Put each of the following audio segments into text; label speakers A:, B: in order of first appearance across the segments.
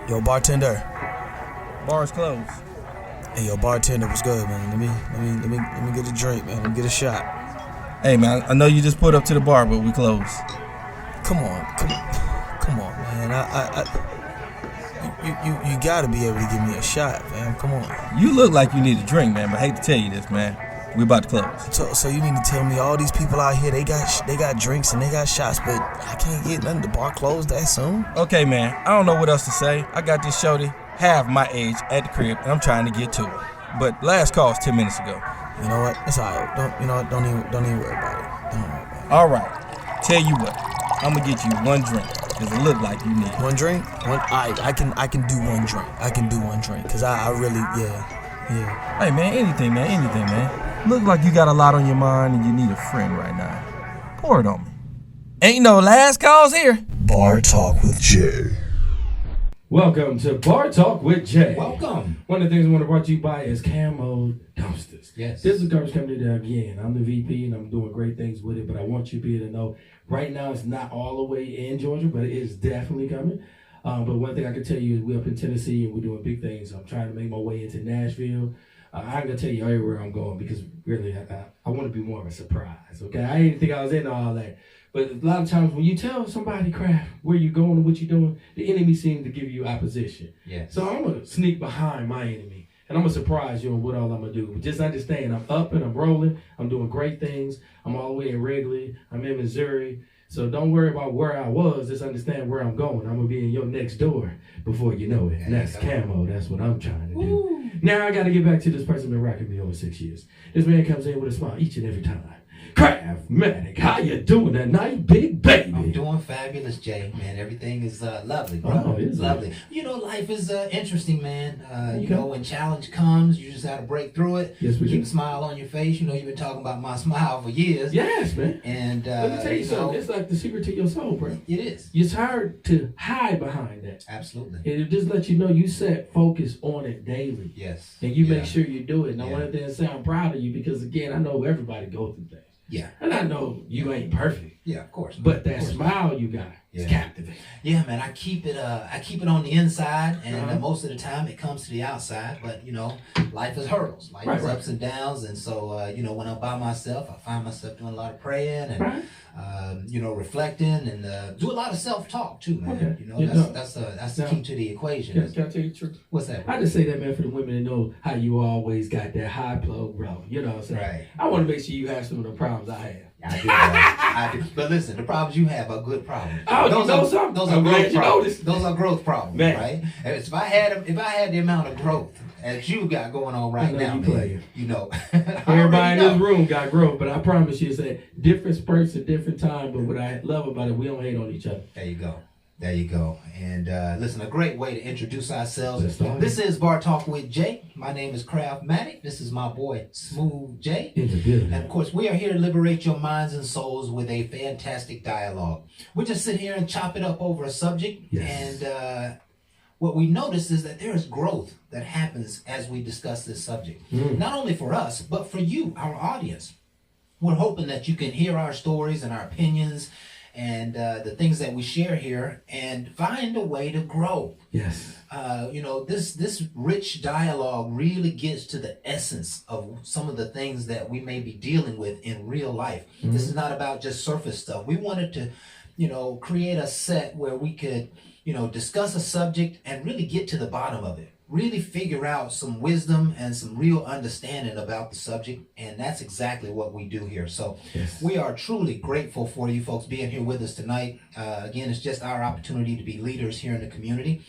A: Yo, bartender.
B: Bar's closed.
A: Hey, yo, bartender, what's good, man? Let me get a drink, man. Let me get a shot.
B: Hey, man, I know you just put up to the bar, but we closed.
A: Come on, man. You gotta be able to give me a shot, man. Come on.
B: You look like you need a drink, man, but I hate to tell you this, man. We about to close.
A: So you mean to tell me all these people out here, they got drinks and they got shots, but I can't get nothing. The bar closed that soon?
B: Okay, man, I don't know what else to say. I got this shorty half my age at the crib, and I'm trying to get to her. But last call was 10 minutes ago.
A: You know what? It's alright. Don't even worry about it. Don't worry about it.
B: All right. Tell you what, I'm gonna get you one drink, cause it look like you need
A: one drink. I can do one drink. I can do one drink, cause I really yeah.
B: Hey, man, anything, man. Look like you got a lot on your mind and you need a friend right now. Pour it on me. Ain't no last calls here.
A: Bar Talk with Jay.
C: Welcome to Bar Talk with Jay.
D: Welcome.
C: One of the things I want to brought to you by is Camo Dumpsters.
D: Yes.
C: This is Garbage Company there again. I'm the VP and I'm doing great things with it, but I want you to be able to know right now it's not all the way in Georgia, but it is definitely coming. But one thing I can tell you is we're up in Tennessee and we're doing big things. I'm trying to make my way into Nashville. I ain't gonna tell you everywhere I'm going because really I want to be more of a surprise. Okay, I didn't think I was into all that, but a lot of times when you tell somebody, Craft, where you going and what you're doing, the enemy seems to give you opposition.
D: Yeah.
C: So I'm gonna sneak behind my enemy and I'm gonna surprise you on what all I'm gonna do. But just understand, I'm up and I'm rolling. I'm doing great things. I'm all the way in Wrigley. I'm in Missouri. So don't worry about where I was. Just understand where I'm going. I'm gonna be in your next door before you know it. And that's Camo. That's what I'm trying to do.
D: Ooh.
C: Now I gotta get back to this person been rocking me over 6 years. This man comes in with a smile each and every time. Craftmatic, how you doing tonight, big baby?
D: I'm doing fabulous, Jay, man. Everything is lovely, bro.
C: Oh, it's
D: lovely. You know, life is interesting, man.
C: Okay.
D: You know, when challenge comes, you just gotta break through it.
C: Yes, we
D: Keep
C: do.
D: a smile on your face. You know, you've been talking about my smile for years.
C: Yes, man.
D: And
C: Let me tell you something. It's like the secret to your soul, bro.
D: It is.
C: It's hard to hide behind that.
D: Absolutely.
C: And it just lets you know you set focus on it daily.
D: Yes.
C: And you
D: Yeah.
C: make sure you do it. And I
D: Yeah.
C: wanted to say I'm proud of you because, again, I know everybody go through things.
D: Yeah.
C: And I know you ain't perfect.
D: Yeah, of course.
C: But that
D: Of course.
C: smile you got is
D: Yeah.
C: captivating.
D: Yeah, man, I keep it on the inside, and
C: Uh-huh.
D: most of the time it comes to the outside. But you know, life is hurdles, life is
C: Right.
D: ups and downs, and so you know, when I'm by myself, I find myself doing a lot of praying and
C: Right.
D: you know, reflecting and do a lot of self-talk too, man.
C: Okay.
D: You know,
C: You
D: that's
C: know-
D: the key to the equation.
C: Can I tell you the truth?
D: What's that?
C: I just say that, man, for the women to know how you always got that high plug, bro. You know what I'm saying?
D: Right.
C: I want to make sure you have some of the problems I have.
D: I do, I do. But listen, the problems you have are good problems.
C: Oh, you know something?
D: Those
C: I'm
D: are
C: glad
D: growth
C: you
D: problems.
C: noticed.
D: Those are growth problems,
C: Man.
D: right? And if I had the amount of growth that you got going on right
C: I know
D: now,
C: you
D: man,
C: playing.
D: you know,
C: Everybody in
D: know.
C: this room got growth, but I promise you it's at different spurts at different times. But what I love about it, we don't hate on each other.
D: There you go. There you go. And listen, a great way to introduce
C: Let's
D: ourselves.
C: start.
D: This is Bar Talk with Jay. My name is Craftmatic. This is my boy, Smooth Jay.
C: In the building.
D: And of course, we are here to liberate your minds and souls with a fantastic dialogue. We just sit here and chop it up over a subject.
C: Yes.
D: And what we notice is that there is growth that happens as we discuss this subject. Not only for us, but for you, our audience. We're hoping that you can hear our stories and our opinions and the things that we share here and find a way to grow.
C: Yes.
D: You know, this rich dialogue really gets to the essence of some of the things that we may be dealing with in real life. This is not about just surface stuff. We wanted to, you know, create a set where we could, you know, discuss a subject and really get to the bottom of it. Really figure out some wisdom and some real understanding about the subject, and that's exactly what we do here. So
C: Yes.
D: we are truly grateful for you folks being here with us tonight. Again, it's just our opportunity to be leaders here in the community.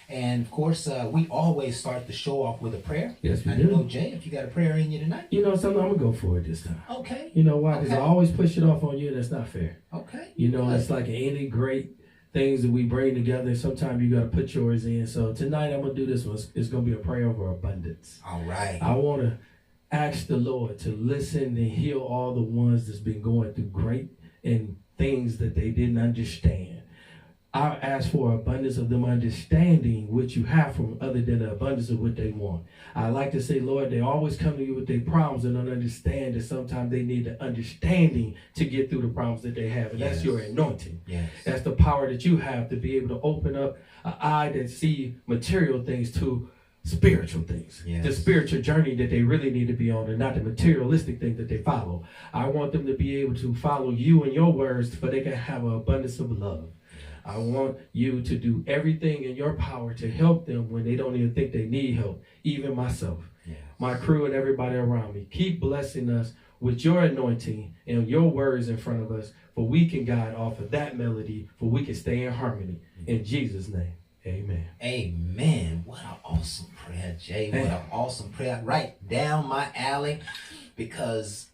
D: And of course, we always start the show off with a prayer.
C: Yes, we
D: I don't
C: do.
D: know, Jay, if you got a prayer in you tonight.
C: You know something? I'm going to go for it this time.
D: Okay.
C: You know why? Because
D: Okay.
C: I always push it off on you, and that's not fair.
D: Okay.
C: You know,
D: Good.
C: it's like any great things that we bring together. Sometimes you got to put yours in. So tonight I'm going to do this one. It's going to be a prayer over abundance.
D: All right.
C: I want to ask the Lord to listen and heal all the ones that's been going through great and things that they didn't understand. I ask for abundance of them understanding what you have from other than the abundance of what they want. I like to say, Lord, they always come to you with their problems and don't understand that sometimes they need the understanding to get through the problems that they have. And
D: Yes.
C: that's your anointing.
D: Yes.
C: That's the power that you have to be able to open up an eye that see material things to spiritual things.
D: Yes.
C: The spiritual journey that they really need to be on and not the materialistic thing that they follow. I want them to be able to follow you and your words for they can have an abundance of love. I want you to do everything in your power to help them when they don't even think they need help, even myself,
D: Yes.
C: my crew, and everybody around me. Keep blessing us with your anointing and your words in front of us, for we can guide off of that melody, for we can stay in harmony. In Jesus' name, amen.
D: Amen. What an awesome prayer, Jay. What an awesome prayer. Right down my alley. Because,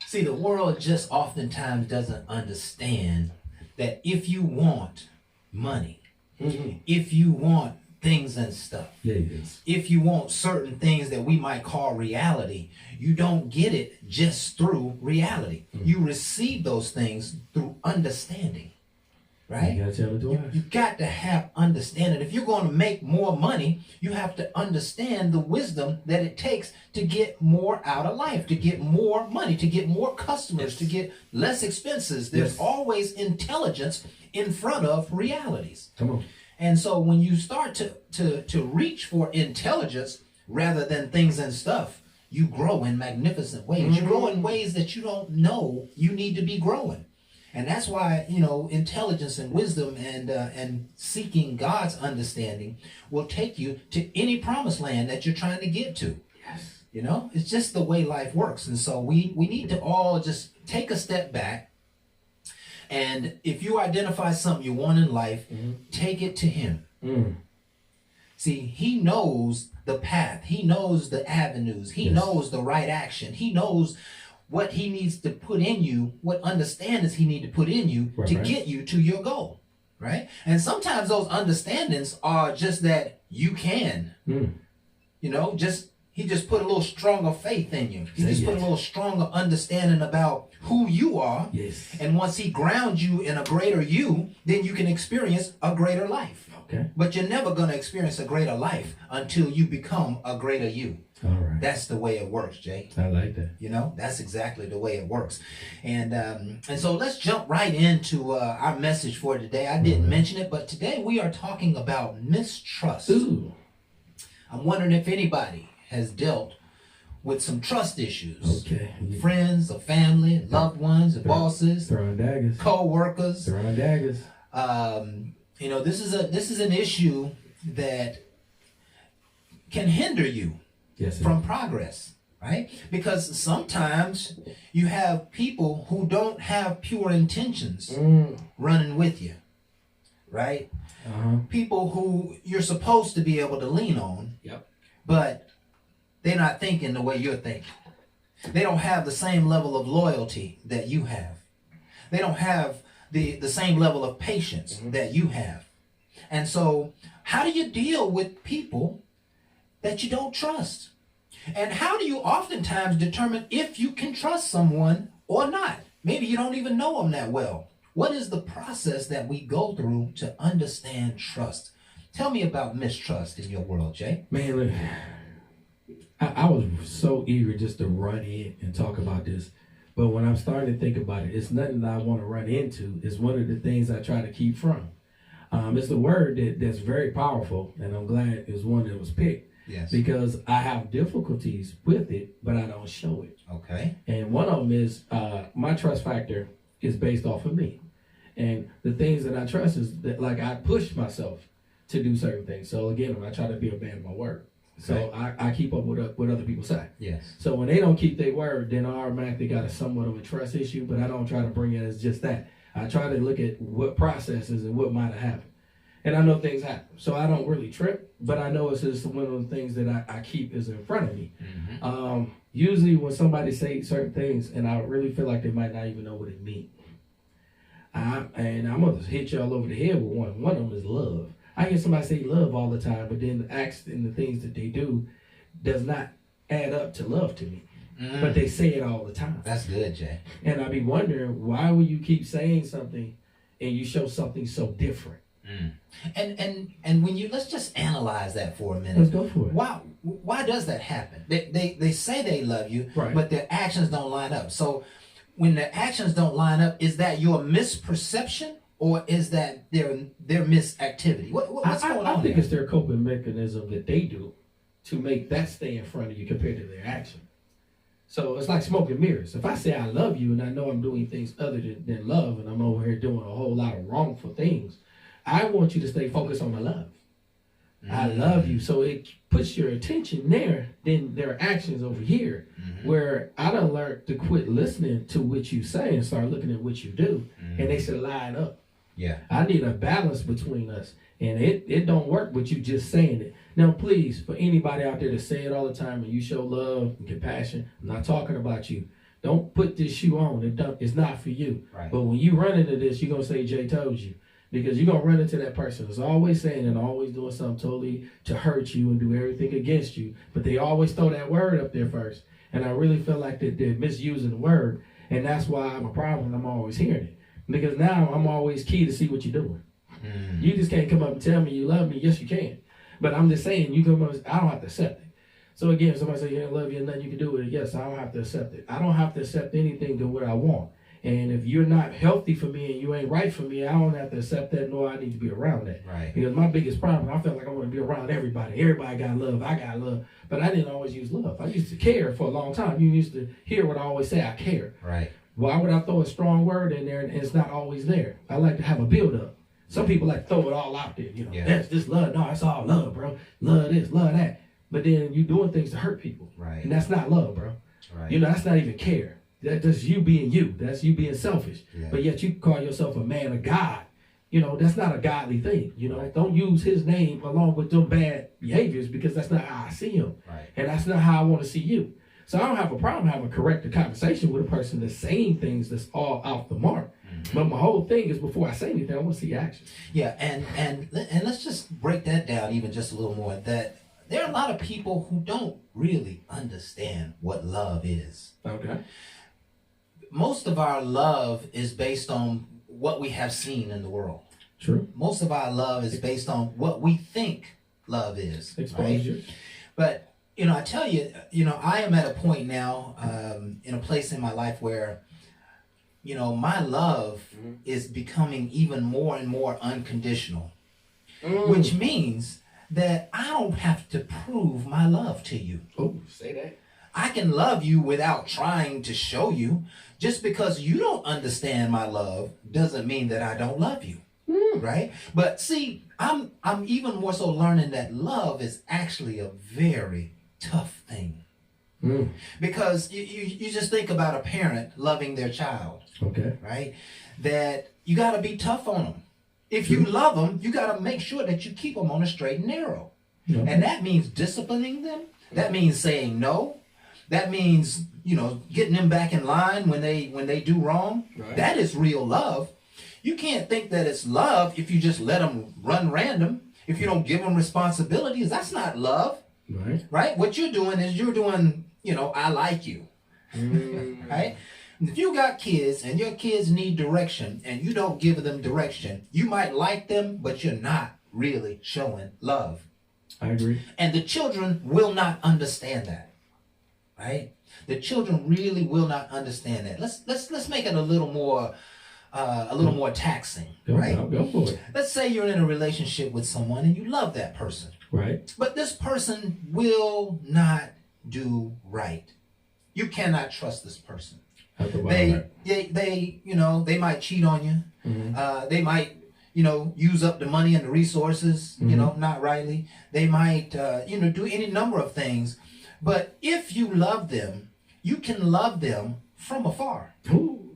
D: see, the world just oftentimes doesn't understand that if you want money, if you want things and stuff,
C: Yes.
D: if you want certain things that we might call reality, you don't get it just through reality. You receive those things through understanding. Right?
C: You gotta tell it twice.
D: You got to have understanding. If you're going to make more money, you have to understand the wisdom that it takes to get more out of life, to get more money, to get more customers, to get less expenses. There's always intelligence in front of realities.
C: Come on.
D: And so when you start to reach for intelligence rather than things and stuff, you grow in magnificent ways. You grow in ways that you don't know you need to be growing. And that's why, you know, intelligence and wisdom and seeking God's understanding will take you to any promised land that you're trying to get to.
C: Yes.
D: You know, it's just the way life works. And so we need to all just take a step back. And if you identify something you want in life, take it to Him. See, He knows the path. He knows the avenues. He knows the right action. He knows what He needs to put in you, what understandings He needs to put in you to get you to your goal, right? And sometimes those understandings are just that you can, you know, He just put a little stronger faith in you. He just put a little stronger understanding about who you are.
C: Yes.
D: And once He grounds you in a greater you, then you can experience a greater life.
C: Okay.
D: But you're never going to experience a greater life until you become a greater you.
C: All right.
D: That's the way it works, Jay.
C: I like that.
D: You know, that's exactly the way it works. And so let's jump right into our message for today. I didn't mention it, but today we are talking about mistrust.
C: Ooh.
D: I'm wondering if anybody has dealt with some trust issues.
C: Okay.
D: Friends or family, loved ones, bosses,
C: Throwing daggers.
D: co-workers.
C: Throwing daggers.
D: You know, this is an issue that can hinder you from progress, right? Because sometimes you have people who don't have pure intentions running with you, right? People who you're supposed to be able to lean on, but they're not thinking the way you're thinking. They don't have the same level of loyalty that you have. They don't have the same level of patience that you have. And so how do you deal with people that you don't trust? And how do you oftentimes determine if you can trust someone or not? Maybe you don't even know them that well. What is the process that we go through to understand trust? Tell me about mistrust in your world, Jay.
C: Man, look, I was so eager just to run in and talk about this. But when I'm starting to think about it, it's nothing that I want to run into. It's one of the things I try to keep from. It's a word that's very powerful, and I'm glad it's one that was picked.
D: Yes.
C: Because I have difficulties with it, but I don't show it.
D: Okay.
C: And one of them is my trust factor is based off of me. And the things that I trust is that, like, I push myself to do certain things. So again, I try to be a man of my word. So I keep up with what other people say.
D: Yes.
C: So when they don't keep their word, then I automatically got a somewhat of a trust issue, but I don't try to bring it as just that. I try to look at what processes and what might have happened. And I know things happen. So I don't really trip, but I know it's just one of the things that I keep is in front of me. Usually when somebody say certain things and I really feel like they might not even know what it means. And I'm going to hit you all over the head with one. One of them is love. I hear somebody say love all the time, but then the acts and the things that they do does not add up to love to me. But they say it all the time.
D: That's good, Jay.
C: And I be wondering, why will you keep saying something and you show something so different.
D: And when you, let's just analyze that for a minute.
C: Let's go for it.
D: Why does that happen? They say they love you,
C: Right.
D: but their actions don't line up. So when their actions don't line up, is that your misperception or is that their misactivity? What's going on?
C: I think
D: there?
C: it's their coping mechanism that they do to make that stay in front of you compared to their action. So it's like smoke and mirrors. If I say I love you and I know I'm doing things other than love and I'm over here doing a whole lot of wrongful things, I want you to stay focused on the love. I love you. So it puts your attention there, then their actions over here, where I done learned to quit listening to what you say and start looking at what you do, and they should line up.
D: Yeah.
C: I need a balance between us, and it don't work with you just saying it. Now, please, for anybody out there to say it all the time and you show love and compassion, I'm not talking about you. Don't put this shoe on. It's not for you.
D: Right.
C: But when you run into this, you're going to say Jay told you. Because you're going to run into that person that's always saying and always doing something totally to hurt you and do everything against you. But they always throw that word up there first. And I really feel like that they're misusing the word. And that's why I'm a problem. I'm always hearing it. Because now I'm always key to see what you're doing. You just can't come up and tell me you love me. Yes, you can. But I'm just saying, you come up, I don't have to accept it. So again, if somebody say, yeah, I love you and nothing you can do with it. Yes, I don't have to accept it. I don't have to accept anything to what I want. And if you're not healthy for me and you ain't right for me, I don't have to accept that, nor I need to be around that.
D: Right.
C: Because my biggest problem, I felt like I want to be around everybody. Everybody got love. I got love. But I didn't always use love. I used to care for a long time. You used to hear what I always say, I care.
D: Right.
C: Why would I throw a strong word in there and it's not always there? I like to have a build-up. Some people like to throw it all out there. You know, that's this love. No, it's all love, bro. Love this, love that. But then you doing things to hurt people.
D: Right.
C: And that's not love, bro.
D: Right.
C: You know, that's not even care. That's you being you. That's you being selfish.
D: Yeah.
C: But yet you call yourself a man of God. You know, that's not a godly thing. You know, don't use his name along with them bad behaviors because that's not how I see him.
D: Right.
C: And that's not how I want to see you. So I don't have a problem having a corrected conversation with a person that's saying things that's all off the mark. But my whole thing is before I say anything, I want to see action.
D: Yeah, and let's just break that down even just a little more. That there are a lot of people who don't really understand what love is.
C: Okay.
D: Most of our love is based on what we have seen in the world.
C: True.
D: Most of our love is based on what we think love is.
C: Exposure.
D: Right? But, you know, I tell you, you know, I am at a point now in a place in my life where, you know, my love is becoming even more and more unconditional, which means that I don't have to prove my love to you.
C: Oh, say that.
D: I can love you without trying to show you. Just because you don't understand my love doesn't mean that I don't love you, right? But see, I'm even more so learning that love is actually a very tough thing. Because you just think about a parent loving their child,
C: okay,
D: right? That you got to be tough on them. If you love them, you got to make sure that you keep them on a straight and narrow. And that means disciplining them. That means saying no. That means, you know, getting them back in line when they do wrong. Right. That is real love. You can't think that it's love if you just let them run random. If you don't give them responsibilities, that's not love.
C: Right.
D: Right? What you're doing is you're doing, you know, I like you. Right? If you got kids and your kids need direction and you don't give them direction, you might like them, but you're not really showing love.
C: I agree.
D: And the children will not understand that. Right? The children really will not understand that. Let's make it a little more taxing. Right?
C: Go for it.
D: Let's say you're in a relationship with someone and you love that person.
C: Right.
D: But this person will not do right. You cannot trust this person. They you know, they might cheat on you. They might, you know, use up the money and the resources, you know, not rightly. They might, you know, do any number of things. But if you love them, you can love them from afar.
C: Ooh.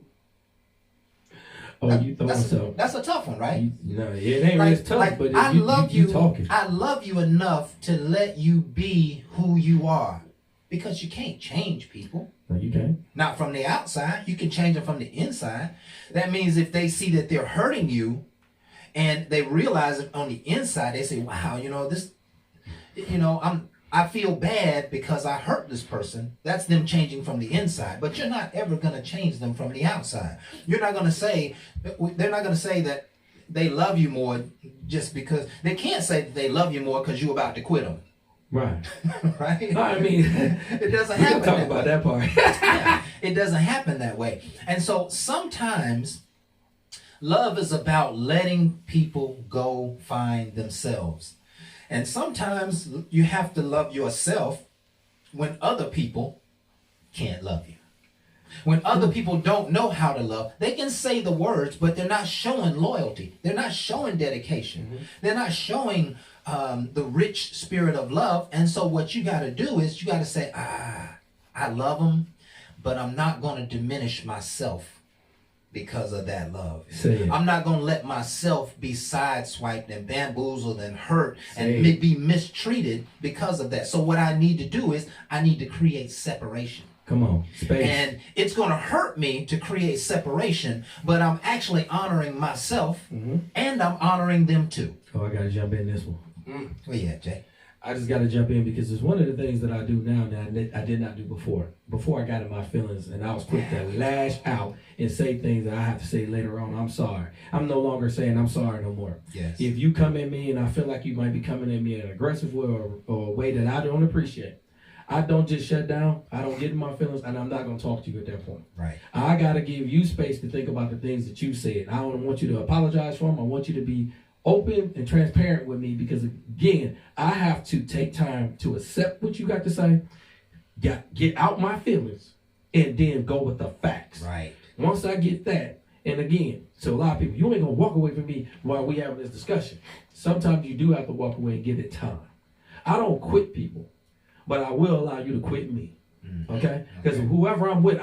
C: Oh, you thought so.
D: That's a tough one, right?
C: No, it ain't really tough, but
D: I love you.
C: Talking.
D: I love you enough to let you be who you are, because you can't change people.
C: No, you can't.
D: Not from the outside. You can change them from the inside. That means if they see that they're hurting you, and they realize it on the inside, they say, "Wow, you know this. You know, I feel bad because I hurt this person. That's them changing from the inside. But you're not ever going to change them from the outside. You're not going to say, they're not going to say that they love you more just because, they can't say that they love you more because you're about to quit them.
C: Right.
D: Right?
C: I mean,
D: it doesn't
C: we
D: happen
C: can talk
D: that
C: about
D: way.
C: that part.
D: Yeah, it doesn't happen that way. And so sometimes love is about letting people go find themselves. And sometimes you have to love yourself when other people can't love you. When other people don't know how to love, they can say the words, but they're not showing loyalty. They're not showing dedication.
C: Mm-hmm.
D: They're not showing the rich spirit of love. And so what you got to do is you got to say, I love them, but I'm not going to diminish myself because of that love.
C: Say it.
D: I'm not going to let myself be sideswiped and bamboozled and hurt
C: Say
D: and
C: it.
D: be mistreated because of that. So what I need to do is I need to create separation.
C: Come on, space.
D: And it's going to hurt me to create separation, but I'm actually honoring myself and I'm honoring them too.
C: Oh, I gotta jump in this one.
D: Where you at, Jay?
C: I just gotta jump in because it's one of the things that I do now that I did not do before. Before I got in my feelings and I was quick to lash out and say things that I have to say later on. I'm sorry. I'm no longer saying I'm sorry no more.
D: Yes.
C: If you come at me and I feel like you might be coming at me in an aggressive way or a way that I don't appreciate, I don't just shut down. I don't get in my feelings, and I'm not going to talk to you at that point.
D: Right.
C: I got to give you space to think about the things that you said. I don't want you to apologize for them. I want you to be open and transparent with me because, again, I have to take time to accept what you got to say, get out my feelings, and then go with the facts.
D: Right.
C: Once I get that, and again, so a lot of people, you ain't going to walk away from me while we having this discussion. Sometimes you do have to walk away and give it time. I don't quit people. But I will allow you to quit me, okay? Because whoever I'm with.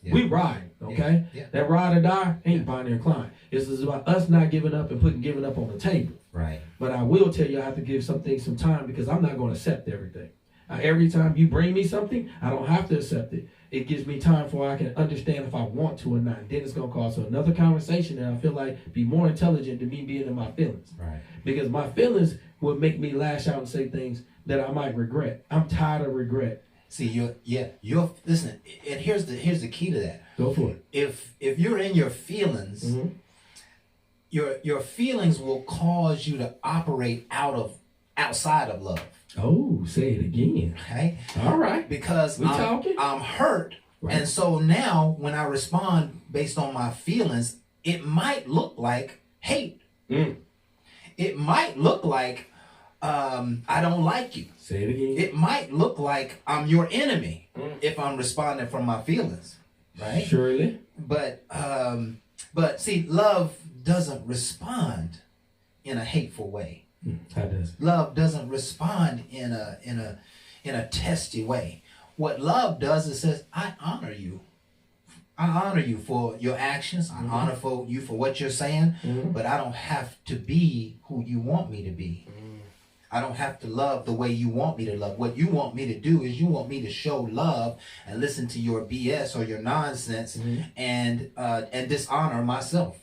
D: Yeah.
C: We ride, okay?
D: Yeah.
C: That ride or die ain't binary inclined. This is about us not giving up and giving up on the table.
D: Right.
C: But I will tell you I have to give some things some time because I'm not going to accept everything. Every time you bring me something, I don't have to accept it. It gives me time for I can understand if I want to or not. Then it's going to cause another conversation that I feel like be more intelligent than me being in my feelings.
D: Right.
C: Because my feelings will make me lash out and say things that I might regret. I'm tired of regret.
D: See, you're listen, and here's the key to that.
C: Go for it.
D: If you're in your feelings, your feelings will cause you to operate outside of love.
C: Oh, say it again.
D: Okay?
C: All right.
D: Because
C: We talking?
D: I'm hurt.
C: Right.
D: And so now when I respond based on my feelings, it might look like hate. It might look like I don't like you.
C: Say it again.
D: It might look like I'm your enemy if I'm responding from my feelings, right?
C: Surely.
D: But see, love doesn't respond in a hateful way.
C: How does it?
D: Love doesn't respond in a testy way. What love does is says, I honor you. I honor you for your actions. I honor you for what you're saying, but I don't have to be who you want me to be. I don't have to love the way you want me to love. What you want me to do is you want me to show love and listen to your BS or your nonsense and dishonor myself.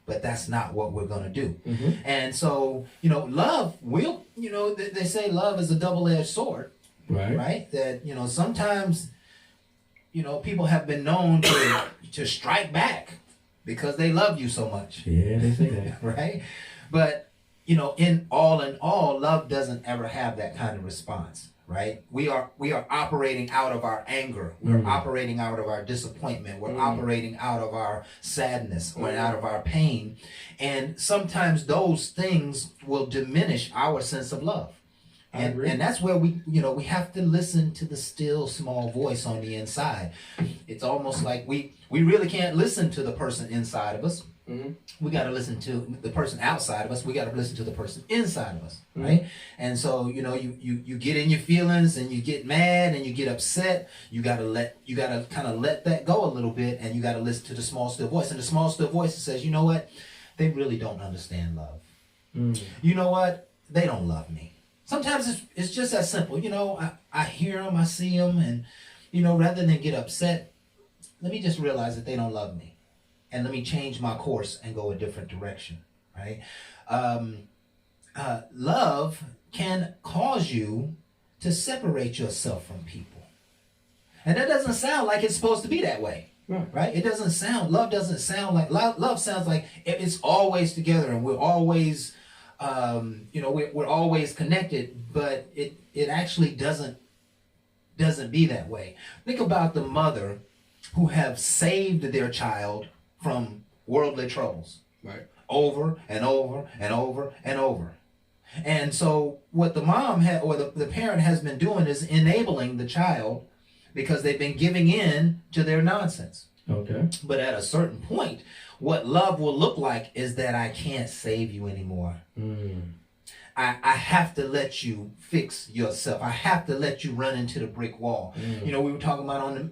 D: But that's not what we're going to do. And so, love will, they say love is a double-edged sword, right? That, sometimes, people have been known to strike back because they love you so much.
C: Yeah, they say that.
D: Right? But, in all, love doesn't ever have that kind of response, right? We are operating out of our anger. We're operating out of our disappointment. We're operating out of our sadness or out of our pain. And sometimes those things will diminish our sense of love. And that's where we have to listen to the still small voice on the inside. It's almost like we really can't listen to the person inside of us. We got to listen to the person outside of us. We got to listen to the person inside of us, right? And so, you get in your feelings and you get mad and you get upset. You got to kind of let that go a little bit, and you got to listen to the small still voice. And the small still voice says, you know what? They really don't understand love. You know what? They don't love me. Sometimes it's just that simple. I hear them, I see them, and rather than get upset, let me just realize that they don't love me. And let me change my course and go a different direction, right? Love can cause you to separate yourself from people. And that doesn't sound like it's supposed to be that way. Right? It doesn't sound, love doesn't sound like, love sounds like it's always together and we're always, we're always connected, but it actually doesn't be that way. Think about the mother who have saved their child from worldly troubles.
C: Right.
D: Over and over and over and over. And so what the mom or the parent has been doing is enabling the child because they've been giving in to their nonsense.
C: Okay.
D: But at a certain point, what love will look like is that I can't save you anymore. I have to let you fix yourself. I have to let you run into the brick wall. We were talking about in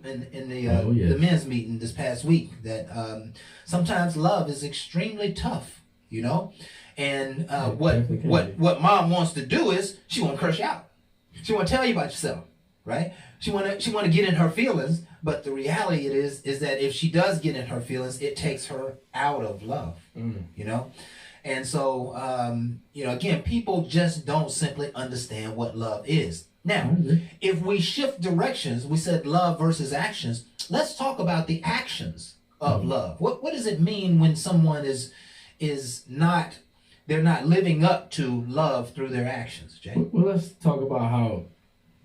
D: the men's meeting this past week that sometimes love is extremely tough, and what mom wants to do is she want to curse you out. She want to tell you about yourself, right? She want to get in her feelings, but the reality is that if she does get in her feelings, it takes her out of love, And so, again, people just don't simply understand what love is. Now, if we shift directions, we said love versus actions. Let's talk about the actions of love. What does it mean when someone is not, they're not living up to love through their actions, Jay?
C: Well, let's talk about how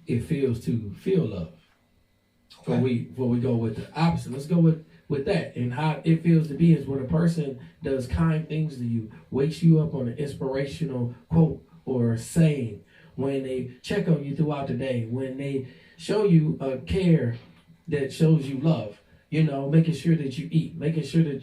C: it feels to feel love. Okay. Before we go with the opposite, let's go with that, and how it feels to be is when a person does kind things to you, wakes you up on an inspirational quote or saying, when they check on you throughout the day, when they show you a care that shows you love, making sure that you eat, making sure that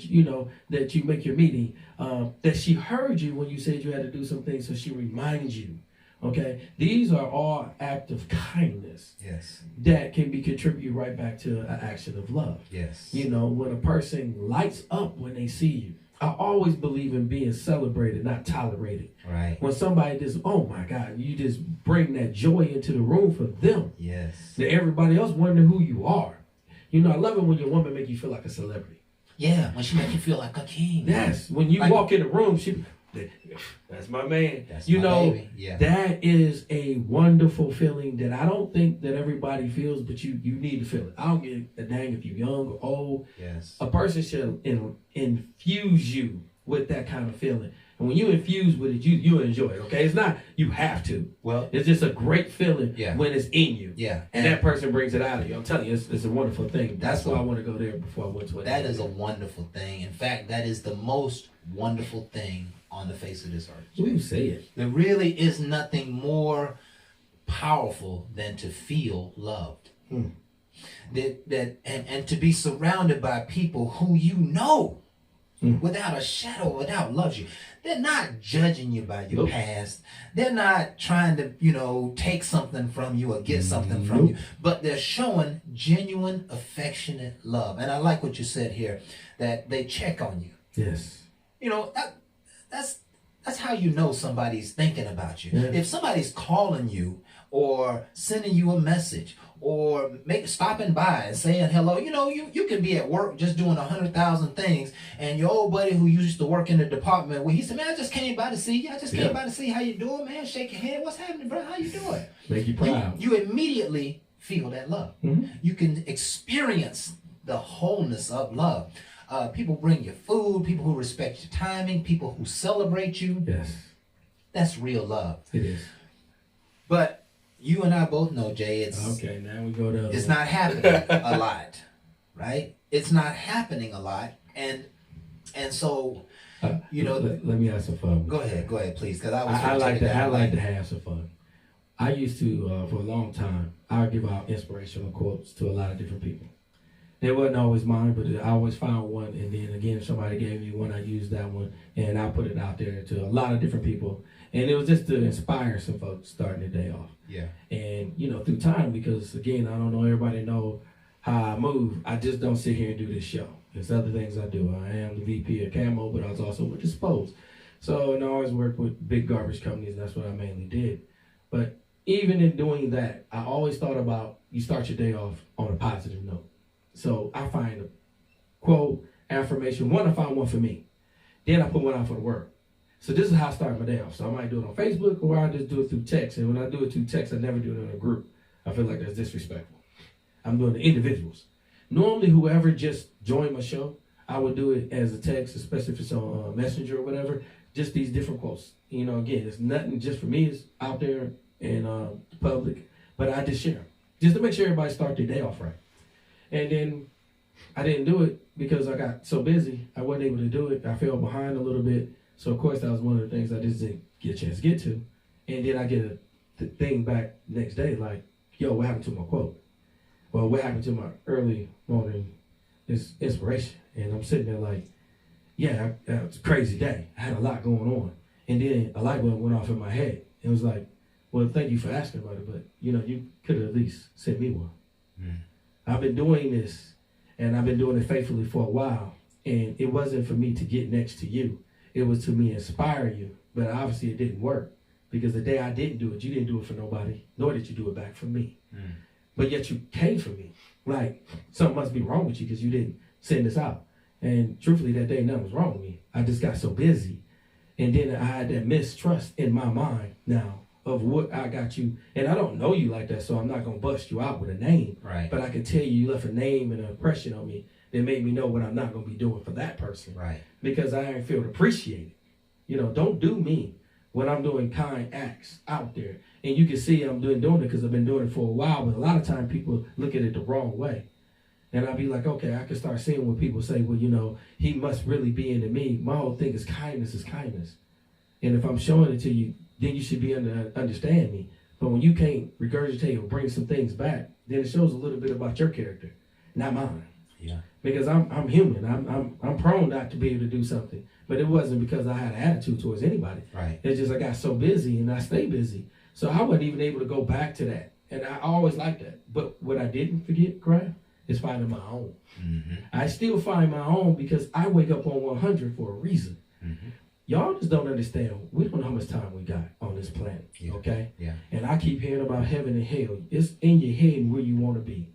C: that you make your meeting, that she heard you when you said you had to do some things, so she reminds you. Okay, these are all acts of kindness.
D: Yes.
C: That can be contributed right back to an action of love.
D: Yes.
C: When a person lights up when they see you. I always believe in being celebrated, not tolerated.
D: Right.
C: When somebody just, oh my God, you just bring that joy into the room for them.
D: Yes.
C: That everybody else wonder who you are. I love it when your woman make you feel like a celebrity.
D: Yeah, when she make you feel like a king.
C: Yes. When you walk in the room, that's my man.
D: That's my baby. Yeah.
C: That is a wonderful feeling that I don't think that everybody feels, but you need to feel it. I don't give a dang if you're young or old.
D: Yes.
C: A person should infuse you with that kind of feeling. And when you infuse with it, you enjoy it, okay? It's not you have to.
D: Well,
C: it's just a great feeling when it's in you.
D: Yeah.
C: And that person brings it out of you. I'm telling you, it's a wonderful thing. That's why I want to go there before I went to it.
D: That is a wonderful thing. In fact, that is the most wonderful thing on the face of this earth.
C: You say it.
D: There really is nothing more powerful than to feel loved. And to be surrounded by people who without a shadow, without loves you. They're not judging you by your past. They're not trying to, take something from you or get something from you. But they're showing genuine, affectionate love. And I like what you said here, that they check on you.
C: Yes.
D: That's how you know somebody's thinking about you.
C: Yeah.
D: If somebody's calling you or sending you a message or stopping by and saying hello, you can be at work just doing 100,000 things, and your old buddy who used to work in the department where he said, man, I just came by to see you. I just came by to see how you doing, man. Shake your hand. What's happening, bro? How you doing?
C: Make you proud.
D: You immediately feel that love. You can experience the wholeness of love. People bring you food, people who respect your timing, people who celebrate you.
C: Yes.
D: That's real love.
C: It is.
D: But you and I both know, Jay,
C: now we go to
D: it's not happening a lot, right? It's not happening a lot. And so,
C: let me have some fun.
D: Go ahead, please, because
C: I like to have some fun. I used to, for a long time, I would give out inspirational quotes to a lot of different people. It wasn't always mine, but I always found one, and then again, if somebody gave me one, I used that one, and I put it out there to a lot of different people. And it was just to inspire some folks starting the day off.
D: Yeah.
C: And, through time, because again, I don't know, everybody know how I move. I just don't sit here and do this show. There's other things I do. I am the VP of Camo, but I was also with Dispose. So, and I always worked with big garbage companies. That's what I mainly did. But even in doing that, I always thought about you start your day off on a positive note. So I find a quote, affirmation. One, I found one for me. Then I put one out for the world. So this is how I start my day off. So I might do it on Facebook, or I just do it through text. And when I do it through text, I never do it in a group. I feel like that's disrespectful. I'm doing the individuals. Normally, whoever just joined my show, I would do it as a text, especially if it's on Messenger or whatever. Just these different quotes. You know, again, it's nothing just for me. It's out there in the public. But I just share them, just to make sure everybody start their day off right. And then I didn't do it because I got so busy. I wasn't able to do it. I fell behind a little bit. So, of course, that was one of the things I just didn't get a chance to get to. And then I get a thing back next day like, yo, what happened to my quote? Well, what happened to my early morning inspiration? And I'm sitting there like, yeah, it was a crazy day. I had a lot going on. And then a light bulb went off in my head. It was like, well, thank you for asking about it, but, you know, you could have at least sent me one. Mm. I've been doing this, and I've been doing it faithfully for a while, and it wasn't for me to get next to you. It was to me inspire you, but obviously it didn't work, because the day I didn't do it, you didn't do it for nobody, nor did you do it back for me. Mm. But yet you came for me. Like, something must be wrong with you because you didn't send this out. And truthfully, that day, nothing was wrong with me. I just got so busy. And then I had that mistrust in my mind now of what I got you. And I don't know you like that, so I'm not going to bust you out with a name.
D: Right.
C: But I can tell you left a name and an impression on me that made me know what I'm not going to be doing for that person.
D: Right.
C: Because I ain't feel appreciated. You know, don't do me when I'm doing kind acts out there. And you can see I'm doing it because I've been doing it for a while, but a lot of times people look at it the wrong way. And I'll be like, okay, I can start seeing when people say, well, you know, he must really be into me. My whole thing is kindness is kindness. And if I'm showing it to you, then you should be understand me. But when you can't regurgitate or bring some things back, then it shows a little bit about your character, not mine.
D: Yeah.
C: Because I'm human. I'm prone not to be able to do something. But it wasn't because I had an attitude towards anybody.
D: Right.
C: It's just I got so busy and I stay busy. So I wasn't even able to go back to that. And I always liked that. But what I didn't forget, Craft, is finding my own. Mm-hmm. I still find my own because I wake up on 100 for a reason. Mm-hmm. Y'all just don't understand. We don't know how much time we got on this planet, okay?
D: Yeah.
C: And I keep hearing about heaven and hell. It's in your head and where you want to be.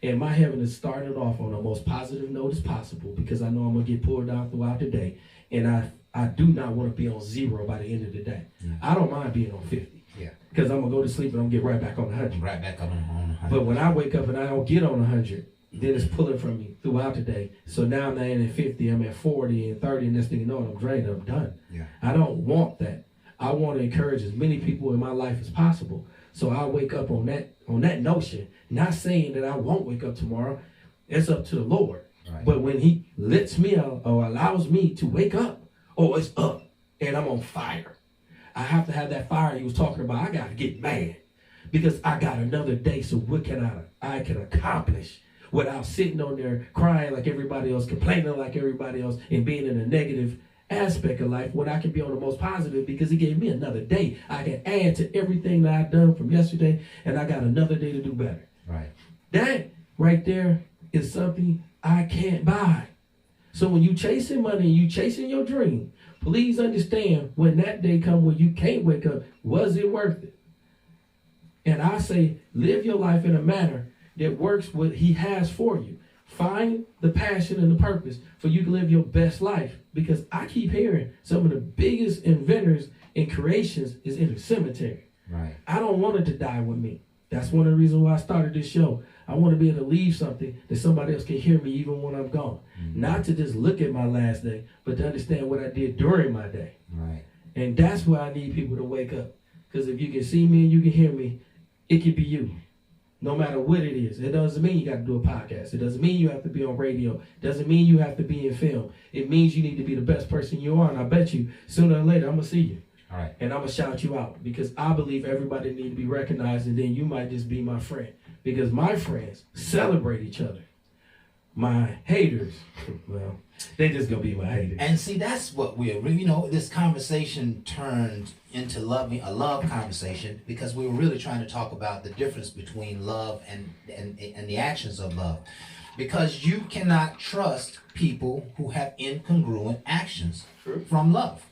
C: And my heaven is starting off on the most positive note as possible because I know I'm going to get pulled down throughout the day. And I do not want to be on 0 by the end of the day. Mm-hmm. I don't mind being on 50. Yeah. Because I'm going to go to sleep and I'm going to get right back on 100.
D: Right back on 100.
C: But when I wake up and I don't get on 100, then it's pulling from me throughout the day. So now I'm not at 50, I'm at 40 and 30, and next thing you know, I'm drained, I'm done. Yeah. I don't want that. I want to encourage as many people in my life as possible. So I wake up on that notion, not saying that I won't wake up tomorrow. It's up to the Lord. Right. But when he lets me out or allows me to wake up, it's up and I'm on fire. I have to have that fire he was talking about. I got to get mad because I got another day. So what can I can accomplish without sitting on there crying like everybody else, complaining like everybody else, and being in a negative aspect of life when I can be on the most positive because he gave me another day. I can add to everything that I've done from yesterday, and I got another day to do better. Right. That right there is something I can't buy. So when you chasing money and you chasing your dream, please understand when that day comes where you can't wake up, was it worth it? And I say, live your life in a manner that works what he has for you. Find the passion and the purpose for you to live your best life. Because I keep hearing some of the biggest inventors and creations is in the cemetery. Right. I don't want it to die with me. That's one of the reasons why I started this show. I want to be able to leave something that somebody else can hear me even when I'm gone. Mm-hmm. Not to just look at my last day, but to understand what I did during my day. Right. And that's where I need people to wake up. Because if you can see me and you can hear me, it could be you. No matter what it is. It doesn't mean you got to do a podcast. It doesn't mean you have to be on radio. It doesn't mean you have to be in film. It means you need to be the best person you are. And I bet you, sooner or later, I'm going to see you. All right. And I'm going to shout you out. Because I believe everybody needs to be recognized. And then you might just be my friend. Because my friends celebrate each other. My haters, well, they just going to be my haters.
D: And see, that's what this conversation turned into a love conversation because we were really trying to talk about the difference between love and the actions of love. Because you cannot trust people who have incongruent actions from love.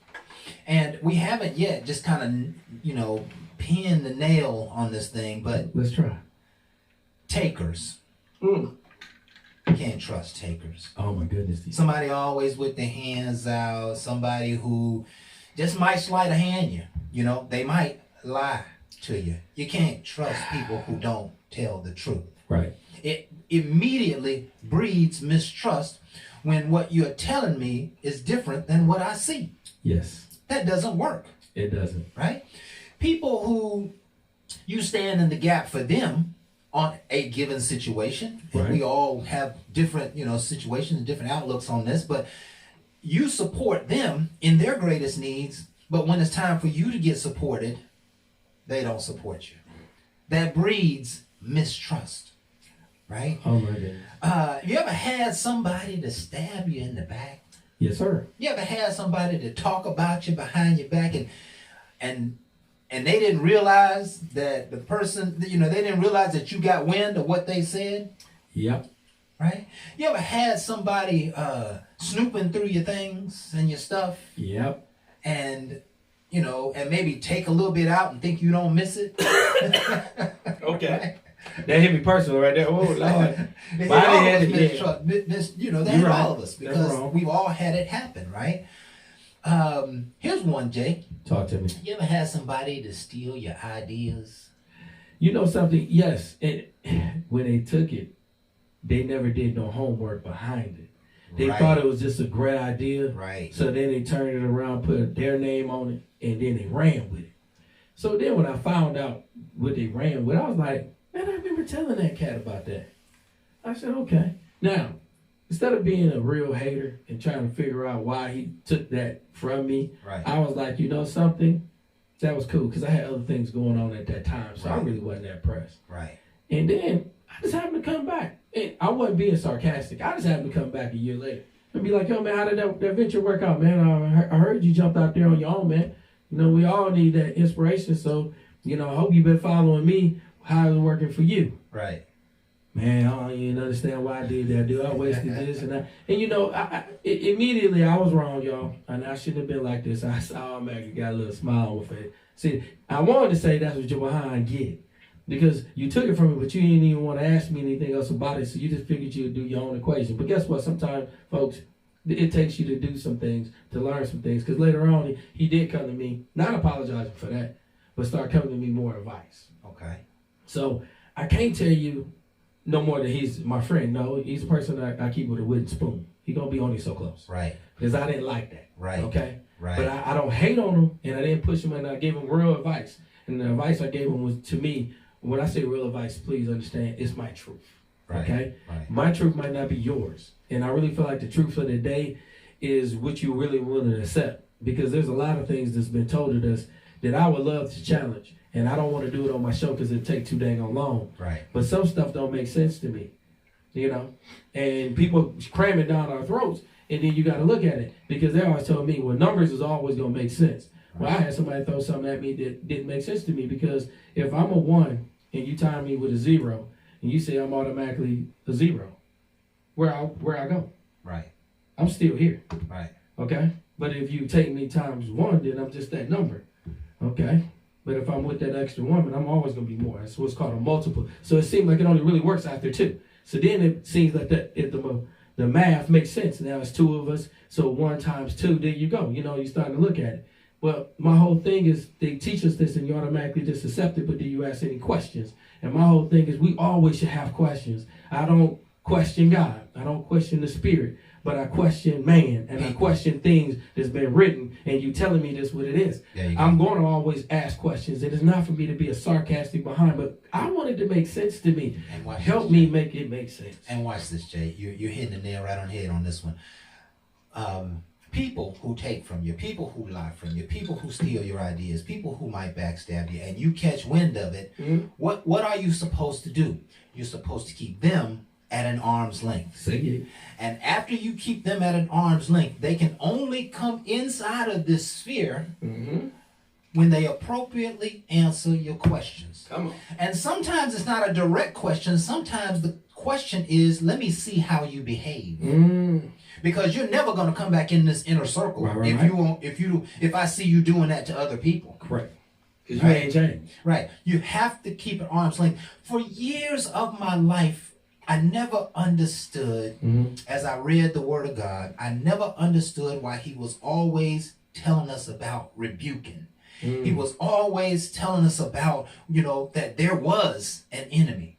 D: And we haven't yet just kind of, pinned the nail on this thing, but
C: let's try.
D: Takers. Can't trust takers.
C: Oh my goodness.
D: Somebody always with their hands out, somebody who, just might sleight of hand you. You know, they might lie to you. You can't trust people who don't tell the truth.
C: Right.
D: It immediately breeds mistrust when what you're telling me is different than what I see.
C: Yes.
D: That doesn't work.
C: It doesn't.
D: Right? People who you stand in the gap for them on a given situation, and
C: Right.
D: we all have different, situations and different outlooks on this, but you support them in their greatest needs, but when it's time for you to get supported, they don't support you. That breeds mistrust, right?
C: Oh my goodness.
D: You ever had somebody to stab you in the back?
C: Yes, sir.
D: You ever had somebody to talk about you behind your back and they didn't realize that the person, they didn't realize that you got wind of what they said?
C: Yep.
D: Right? You ever had somebody snooping through your things and your stuff?
C: Yep.
D: And, and maybe take a little bit out and think you don't miss it?
C: Okay. That hit me personal right there. Oh, Lord.
D: It
C: But I
D: all
C: didn't
D: of
C: have
D: us
C: to-
D: that
C: You're
D: hit
C: right.
D: all of us
C: That's
D: because
C: wrong.
D: we've all had it happen, right? Here's one, Jay.
C: Talk to me.
D: You ever had somebody to steal your ideas?
C: You know something? Yes. And when they took it, they never did no homework behind it. They
D: Right.
C: thought it was just a great idea.
D: Right.
C: So then they turned it around, put their name on it, and then they ran with it. So then when I found out what they ran with, I was like, man, I remember telling that cat about that. I said, okay. Now, instead of being a real hater and trying to figure out why he took that from me,
D: Right.
C: I was like, you know something? That was cool because I had other things going on at that time, so I
D: Right.
C: really wasn't that pressed.
D: Right.
C: And then I just happened to come back. And I wasn't being sarcastic. I just happened to come back a year later and be like, yo, man, how did that venture work out, man? I heard you jumped out there on your own, man. We all need that inspiration. So, I hope you've been following me. How is it working for you?
D: Right.
C: Man, I don't even understand why I did that, dude. I wasted this and that. And, immediately I was wrong, y'all. And I shouldn't have been like this. I automatically got a little smile on my face. See, I wanted to say that's what your behind get. Because you took it from me, but you didn't even want to ask me anything else about it, so you just figured you'd do your own equation. But guess what? Sometimes, folks, it takes you to do some things, to learn some things. Because later on, he did come to me, not apologizing for that, but start coming to me more advice.
D: Okay.
C: So I can't tell you no more that he's my friend. No, he's a person that I keep with a wooden spoon. He going to be only so close.
D: Right.
C: Because I didn't like that.
D: Right.
C: Okay?
D: Right.
C: But I don't hate on him, and I didn't push him, and I gave him real advice. And the advice I gave him was, to me, when I say real advice, please understand, it's my truth.
D: Right.
C: Okay?
D: Right.
C: My truth might not be yours. And I really feel like the truth of the day is what you really willing to accept. Because there's a lot of things that's been told to us that I would love to challenge. And I don't want to do it on my show because it'd take too dang long.
D: Right.
C: But some stuff don't make sense to me. And people cram it down our throats. And then you got to look at it. Because they always tell me, well, numbers is always going to make sense. Well, I had somebody throw something at me that didn't make sense to me. Because if I'm a 1 and you tie me with a 0, and you say I'm automatically a 0, where I go?
D: Right.
C: I'm still here.
D: Right.
C: Okay? But if you take me times 1, then I'm just that number. Okay? But if I'm with that extra woman, I'm always going to be more. That's what's called a multiple. So it seems like it only really works after 2. So then it seems like the math makes sense. Now it's 2 of us. So 1 times 2, there you go. You're starting to look at it. Well, my whole thing is they teach us this and you automatically just accept it, but do you ask any questions? And my whole thing is we always should have questions. I don't question God. I don't question the spirit, but I question man and I question things that's been written and you telling me this what it is. I'm going to always ask questions. It is not for me to be a sarcastic behind, but I want it to make sense to me. Help me make it make sense.
D: And watch this, Jay. You're hitting the nail right on the head on this one. People who take from you, people who lie from you, people who steal your ideas, people who might backstab you, and you catch wind of it, what are you supposed to do? You're supposed to keep them at an arm's length.
C: Say it.
D: And after you keep them at an arm's length, they can only come inside of this sphere when they appropriately answer your questions.
C: Come on.
D: And sometimes it's not a direct question. Sometimes the question is, let me see how you behave. Because you're never going to come back in this inner circle if I see you doing that to other people.
C: Correct. Because you ain't changed.
D: Right. You have to keep an arm's length. For years of my life, I never understood, as I read the Word of God, I never understood why he was always telling us about rebuking. He was always telling us about, that there was an enemy.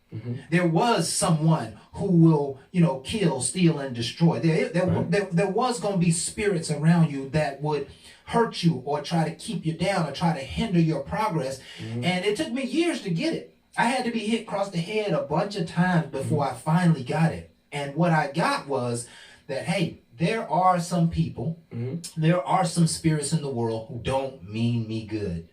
D: There was someone who will, kill, steal, and destroy. There was going to be spirits around you that would hurt you or try to keep you down or try to hinder your progress. And it took me years to get it. I had to be hit across the head a bunch of times before I finally got it. And what I got was that, hey, there are some people, there are some spirits in the world who don't mean me good.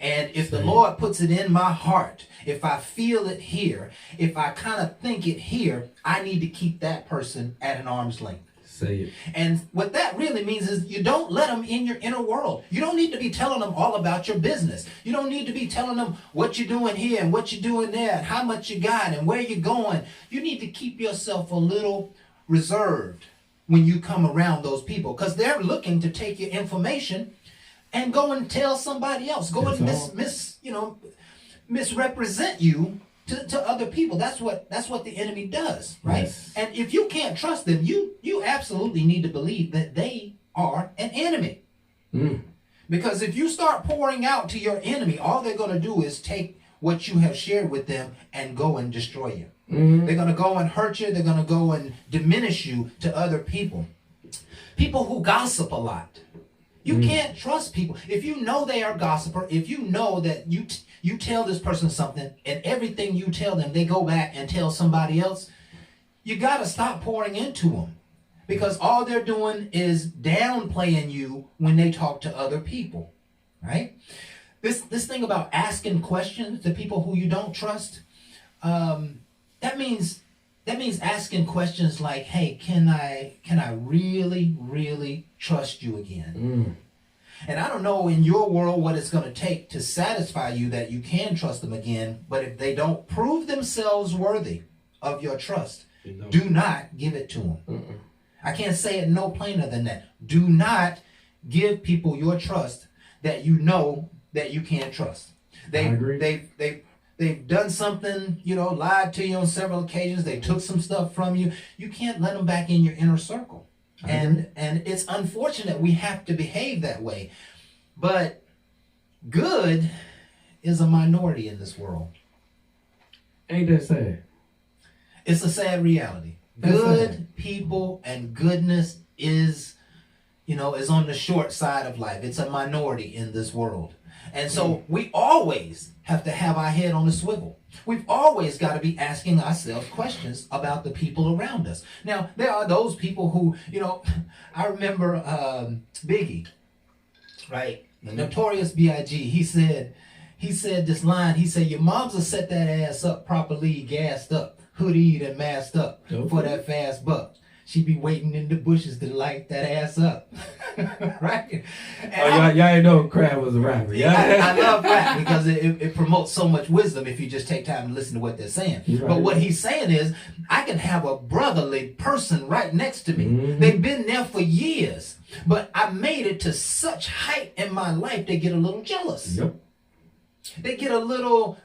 D: And if the Lord puts it in my heart, if I feel it here, if I kind of think it here, I need to keep that person at an arm's length.
C: Say it.
D: And what that really means is you don't let them in your inner world. You don't need to be telling them all about your business. You don't need to be telling them what you're doing here and what you're doing there and how much you got and where you're going. You need to keep yourself a little reserved when you come around those people, because they're looking to take your information and go and tell somebody else. Go and misrepresent you to other people. That's what the enemy does, right?
C: Yes.
D: And if you can't trust them, you absolutely need to believe that they are an enemy. Because if you start pouring out to your enemy, all they're going to do is take what you have shared with them and go and destroy you. They're going to go and hurt you. They're going to go and diminish you to other people. People who gossip a lot. You can't trust people. If you know they are a gossiper, if you know that you tell this person something and everything you tell them, they go back and tell somebody else, you got to stop pouring into them, because all they're doing is downplaying you when they talk to other people, right? This thing about asking questions to people who you don't trust, that means asking questions like, hey, can I really, really trust you again? And I don't know in your world what it's going to take to satisfy you that you can trust them again, but if they don't prove themselves worthy of your trust, do not give it to them. I can't say it no plainer than that. Do not give people your trust that you know that you can't trust. They've done something, lied to you on several occasions. They took some stuff from you. You can't let them back in your inner circle. And it's unfortunate we have to behave that way. But good is a minority in this world.
C: Ain't that sad?
D: It's a sad reality.
C: That's
D: Good
C: sad.
D: people and goodness is on the short side of life. It's a minority in this world. And so we always have to have our head on the swivel. We've always got to be asking ourselves questions about the people around us. Now, there are those people who, I remember Biggie, right? The Notorious B.I.G. He said this line. He said, your moms will set that ass up properly gassed up, hoodied and masked up for that fast buck. She be waiting in the bushes to light that ass up. Right? And
C: y'all ain't know Crab was a rapper.
D: I love rap because it promotes so much wisdom if you just take time to listen to what they're saying.
C: Right.
D: But what he's saying is, I can have a brotherly person right next to me. They've been there for years. But I made it to such height in my life, they get a little jealous.
C: Yep.
D: They get a little,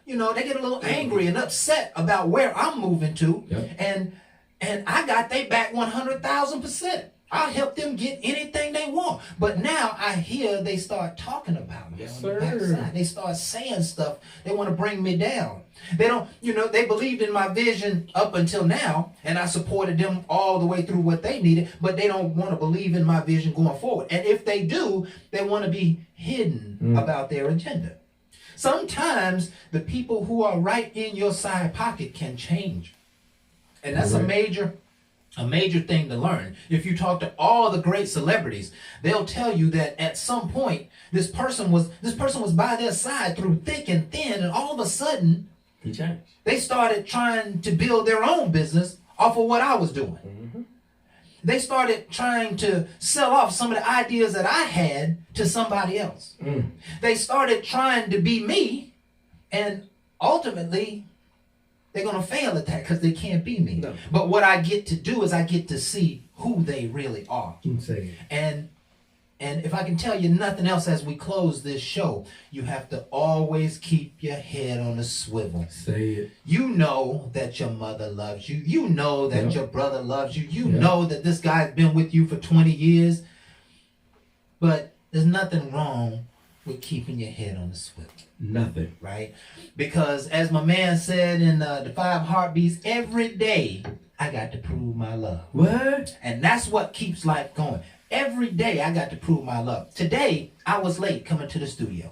D: angry and upset about where I'm moving to.
C: Yep.
D: And I got they back 100,000%. I help them get anything they want. But now I hear they start talking about me on the backside. They start saying stuff. They want to bring me down. They don't, they believed in my vision up until now, and I supported them all the way through what they needed, but they don't want to believe in my vision going forward. And if they do, they want to be hidden about their agenda. Sometimes the people who are right in your side pocket can change. And that's a major thing to learn. If you talk to all the great celebrities, they'll tell you that at some point this person was by their side through thick and thin, and all of a sudden
C: He changed.
D: they started trying to build their own business off of what I was doing. They started trying to sell off some of the ideas that I had to somebody else. They started trying to be me, and ultimately they're going to fail at that because they can't be me.
C: No.
D: But what I get to do is I get to see who they really are.
C: Say it.
D: And if I can tell you nothing else as we close this show, you have to always keep your head on a swivel.
C: Say it.
D: You know that your mother loves you. You know that your brother loves you. You know that this guy's been with you for 20 years. But there's nothing wrong with keeping your head on the swivel.
C: Nothing.
D: Right? Because as my man said in the 5 Heartbeats, every day I got to prove my love.
C: What?
D: And that's what keeps life going. Every day I got to prove my love. Today I was late coming to the studio.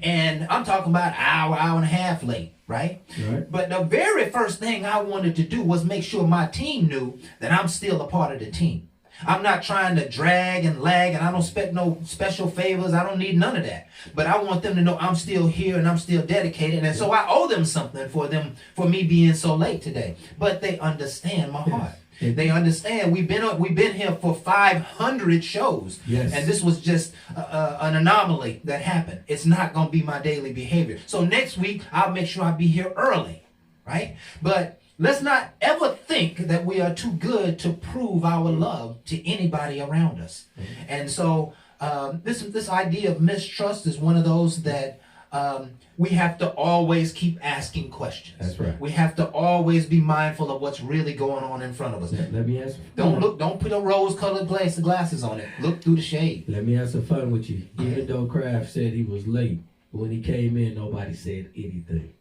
D: And I'm talking about hour and a half late, right?
C: Right.
D: But the very first thing I wanted to do was make sure my team knew that I'm still a part of the team. I'm not trying to drag and lag, and I don't expect no special favors. I don't need none of that. But I want them to know I'm still here and I'm still dedicated. And so I owe them something for me being so late today. But they understand my heart. They understand we've been here for 500 shows.
C: Yes.
D: And this was just an anomaly that happened. It's not going to be my daily behavior. So next week, I'll make sure I be here early, right? But let's not ever think that we are too good to prove our love to anybody around us. Mm-hmm. And so this idea of mistrust is one of those that we have to always keep asking questions.
C: That's right.
D: We have to always be mindful of what's really going on in front of us.
C: Let me ask.
D: Don't put a rose-colored glasses on it. Look through the shade.
C: Let me have some fun with you. Even though Kraft said he was late, when he came in, nobody said anything.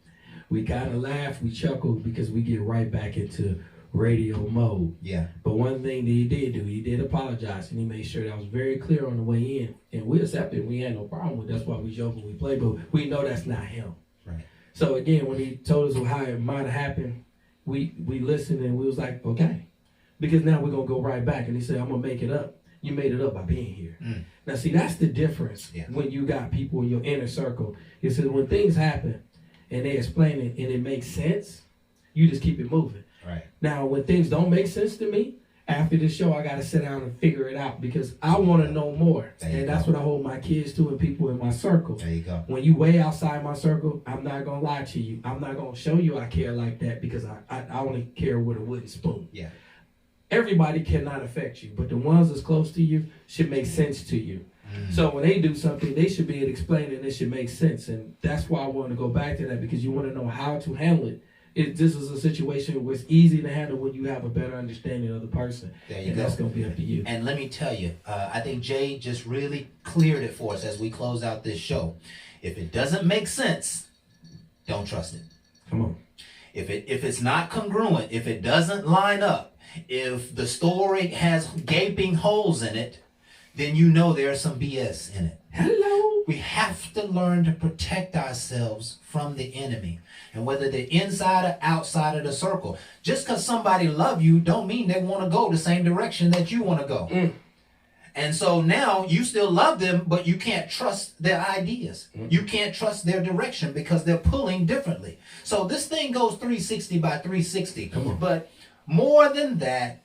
C: We kind of laughed, we chuckled because we get right back into radio mode.
D: Yeah.
C: But one thing that he did do, he did apologize, and he made sure that was very clear on the way in, and we accepted. We had no problem with it. That's why we joke and we play, but we know that's not him.
D: Right.
C: So again, when he told us how it might have happened, we listened and we was like, okay, because now we're gonna go right back. And he said, I'm gonna make it up. You made it up by being here. Mm. Now see, that's the difference when you got people in your inner circle. It says when things happen and they explain it and it makes sense, you just keep it moving.
D: Right.
C: Now, when things don't make sense to me, after the show, I got to sit down and figure it out because I want to know more. And that's what I hold my kids to and people in my circle.
D: There you go.
C: When you way outside my circle, I'm not going to lie to you. I'm not going to show you I care like that because I only care with a wooden spoon.
D: Yeah.
C: Everybody cannot affect you, but the ones that's close to you should make sense to you. So when they do something, they should be able to explain it and it should make sense. And that's why I want to go back to that because you want to know how to handle it. This is a situation where it's easy to handle when you have a better understanding of the person.
D: There you
C: and
D: go.
C: That's going to be up to you.
D: And let me tell you, I think Jay just really cleared it for us as we close out this show. If it doesn't make sense, don't trust it.
C: Come on.
D: If it's not congruent, if it doesn't line up, if the story has gaping holes in it, then you know there's some BS in it.
C: Hello.
D: We have to learn to protect ourselves from the enemy. And whether they're inside or outside of the circle. Just because somebody love you don't mean they want to go the same direction that you want to go. Mm. And so now you still love them, but you can't trust their ideas. Mm. You can't trust their direction because they're pulling differently. So this thing goes 360 by 360.
C: Come on.
D: But more than that,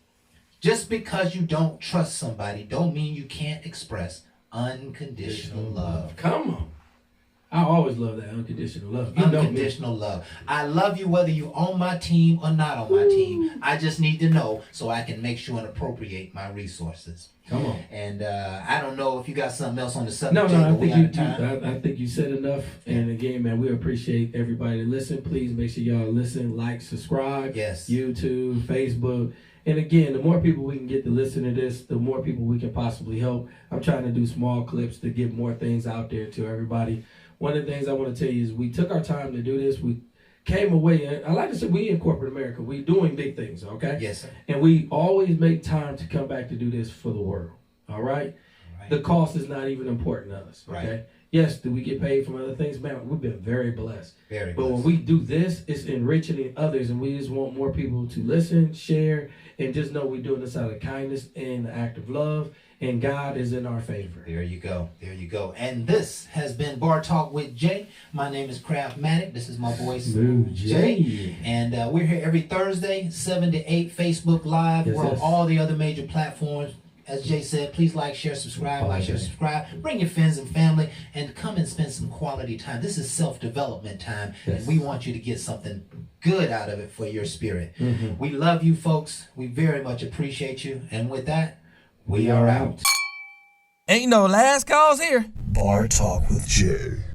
D: just because you don't trust somebody don't mean you can't express unconditional love.
C: Come on. I always love that unconditional love. You
D: unconditional love. I love you whether you're on my team or not on my team. I just need to know so I can make sure and appropriate my resources.
C: Come on.
D: And I don't know if you got something else on the subject.
C: No, I think you said enough. And again, man, we appreciate everybody that listen. Please make sure y'all listen, like, subscribe.
D: Yes.
C: YouTube, Facebook. And again, the more people we can get to listen to this, the more people we can possibly help. I'm trying to do small clips to get more things out there to everybody. One of the things I want to tell you is we took our time to do this. We came away, and I like to say we in corporate America, we doing big things, okay?
D: Yes, sir.
C: And we always make time to come back to do this for the world, all right? The cost is not even important to us, okay?
D: Right.
C: Yes, do we get paid from other things? Man, we've been very blessed.
D: Very
C: But
D: blessed.
C: when we do this, it's enriching others, and we just want more people to listen, share, and just know we're doing this out of kindness and the act of love, and God is in our favor.
D: There you go. There you go. And this has been Bar Talk with Jay. My name is Craftmatic. This is my boy
C: Smooth Jay.
D: And we're here every Thursday, 7 to 8, Facebook Live.
C: Yes,
D: we're on
C: yes.
D: all the other major platforms. As Jay said, please like, share, subscribe, like, share, subscribe. Bring your friends and family and come and spend some quality time. This is self-development time,
C: Yes.
D: and we want you to get something good out of it for your spirit.
C: Mm-hmm.
D: We love you, folks. We very much appreciate you. And with that, we are out.
A: Ain't no last calls here.
B: Bar Talk with Jay.